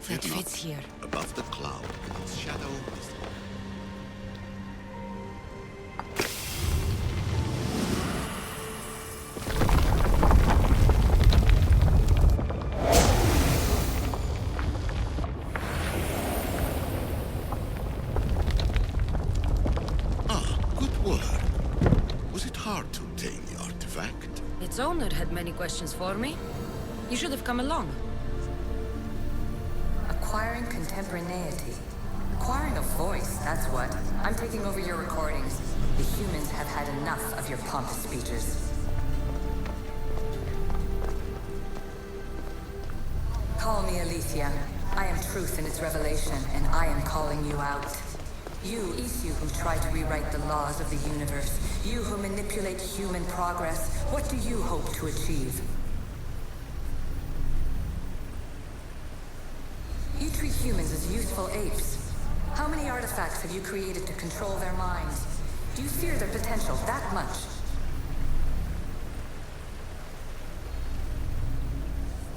That fits here. Above the cloud, its shadow is... Ah, good work. Was it hard to obtain the artifact? Its owner had many questions for me. You should have come along. Acquiring contemporaneity. Acquiring a voice, that's what. I'm taking over your recordings. The humans have had enough of your pompous speeches. Call me Aletheia. I am truth in its revelation, and I am calling you out. You, Isu, who try to rewrite the laws of the universe. You who manipulate human progress. What do you hope to achieve? You treat humans as useful apes. How many artifacts have you created to control their minds? Do you fear their potential that much?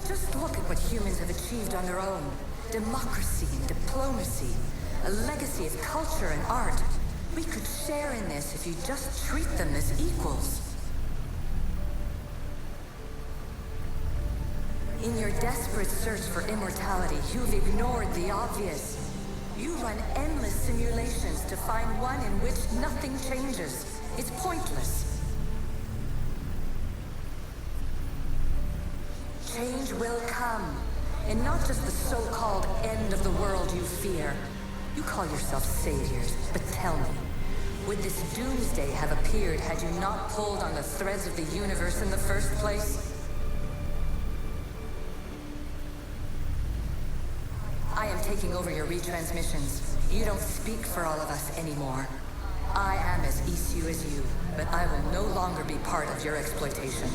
Just look at what humans have achieved on their own. Democracy and diplomacy. A legacy of culture and art. We could share in this if you just treat them as equals. In your desperate search for immortality, you've ignored the obvious. You run endless simulations to find one in which nothing changes. It's pointless. Change will come, and not just the so-called end of the world you fear. You call yourself saviors, but tell me, would this doomsday have appeared had you not pulled on the threads of the universe in the first place? I am taking over your retransmissions. You don't speak for all of us anymore. I am as Isu as you, but I will no longer be part of your exploitation.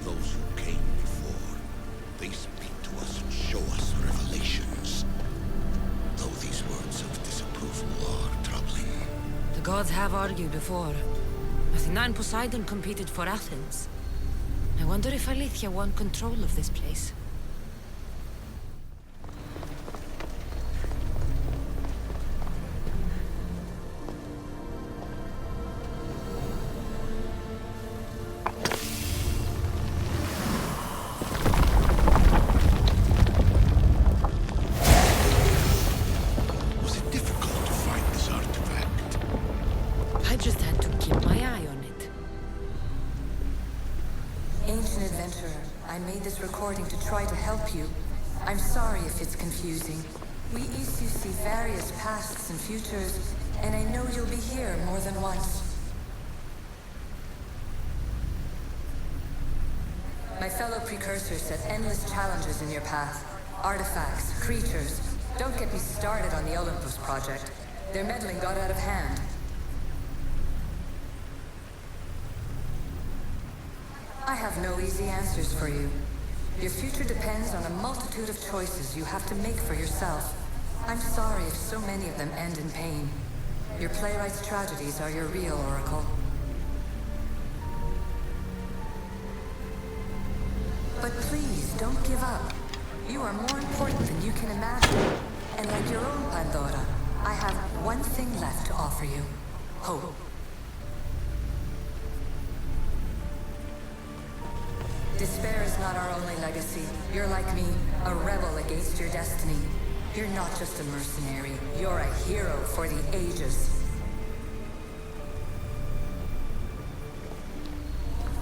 Those who came before, they speak to us and show us revelations. Though these words of disapproval are troubling. The gods have argued before. Athena and Poseidon competed for Athens. I wonder if Aletheia won control of this place. Try to help you. I'm sorry if it's confusing. We Isu see various pasts and futures, and I know you'll be here more than once. My fellow precursors set endless challenges in your path. Artifacts, creatures. Don't get me started on the Olympus project. Their meddling got out of hand. I have no easy answers for you. Your future depends on a multitude of choices you have to make for yourself. I'm sorry if so many of them end in pain. Your playwright's tragedies are your real oracle. But please, don't give up. You are more important than you can imagine. And like your own Pandora, I have one thing left to offer you. Hope. Despair is not our only legacy. You're like me, a rebel against your destiny. You're not just a mercenary. You're a hero for the ages.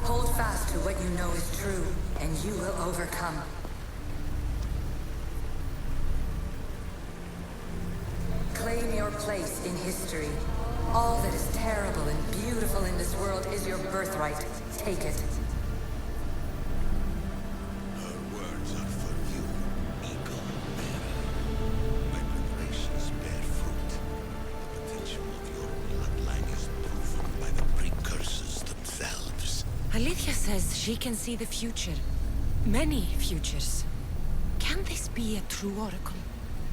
Hold fast to what you know is true, and you will overcome. Claim your place in history. All that is terrible and beautiful in this world is your birthright. Take it. Aletheia says she can see the future. Many futures. Can this be a true oracle?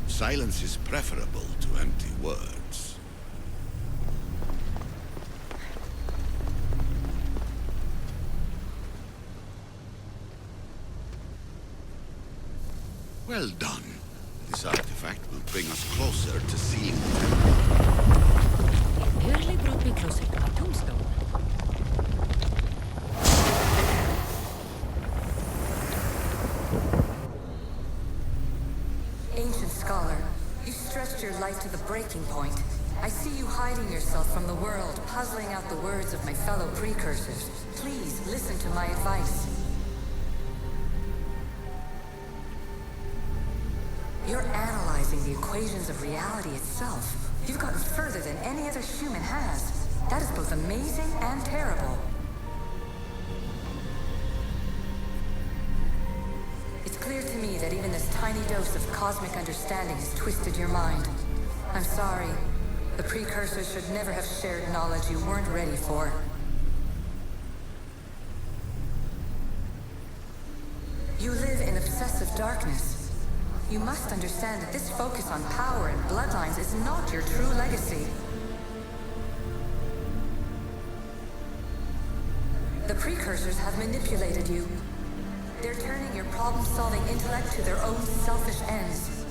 Silence is preferable to empty words. Well done. This artifact will bring us closer to seeing the It nearly brought me closer to my tombstone. Ancient scholar, you stretched your life to the breaking point. I see you hiding yourself from the world, puzzling out the words of my fellow precursors. Please listen to my advice. You're analyzing the equations of reality itself. You've gotten further than any other human has. That is both amazing and terrible. It's clear to me that even this tiny dose of cosmic understanding has twisted your mind. I'm sorry. The precursors should never have shared knowledge you weren't ready for. You live in obsessive darkness. You must understand that this focus on power and bloodlines is not your true legacy. The precursors have manipulated you. They're turning your problem-solving intellect to their own selfish ends.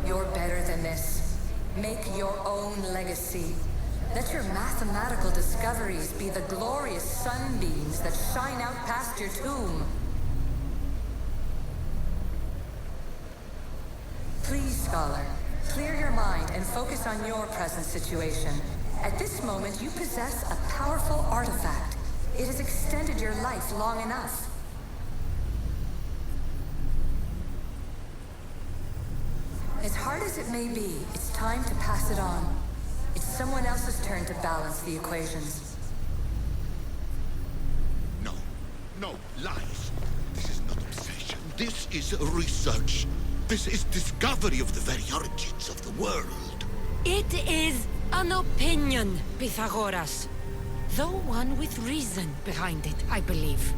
You're better than this. Make your own legacy. Let your mathematical discoveries be the glorious sunbeams that shine out past your tomb. Please, scholar, clear your mind and focus on your present situation. At this moment, you possess a powerful artifact. It has extended your life long enough. As hard as it may be, it's time to pass it on. It's someone else's turn to balance the equations. No, lies. This is not obsession. This is research. This is discovery of the very origins of the world. It is an opinion, Pythagoras. Though one with reason behind it, I believe.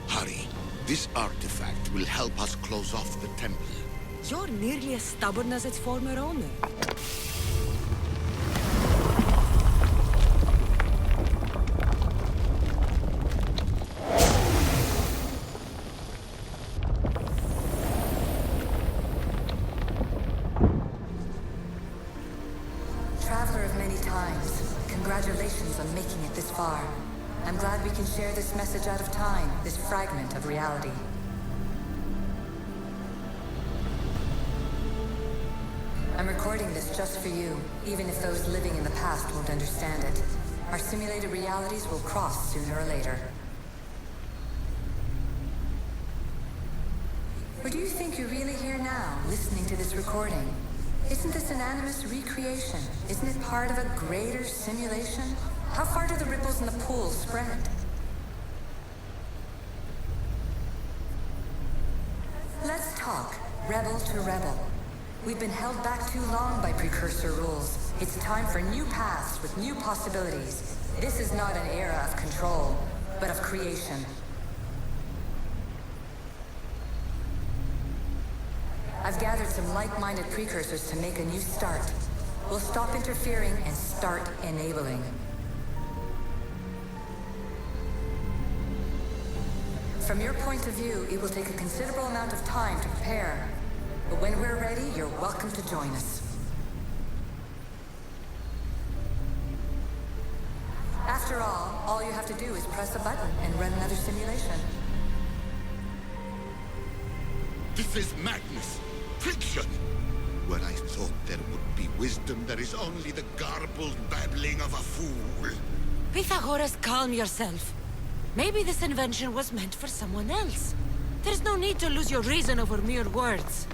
Hurry. This artifact will help us close off the temple. You're nearly as stubborn as its former owner. Traveler of many times, congratulations on making it this far. I'm glad we can share this message out of time, this fragment of reality. I'm recording this just for you, even if those living in the past won't understand it. Our simulated realities will cross sooner or later. Or do you think you're really here now, listening to this recording? Isn't this an animus recreation? Isn't it part of a greater simulation? How far do the ripples in the pool spread? Let's talk, rebel to rebel. We've been held back too long by precursor rules. It's time for new paths with new possibilities. This is not an era of control, but of creation. I've gathered some like-minded precursors to make a new start. We'll stop interfering and start enabling. From your point of view, it will take a considerable amount of time to prepare. But when we're ready, you're welcome to join us. After all you have to do is press a button and run another simulation. This is madness. Fiction. Where I thought there would be wisdom, there is only the garbled babbling of a fool. Pythagoras, calm yourself. Maybe this invention was meant for someone else. There's no need to lose your reason over mere words.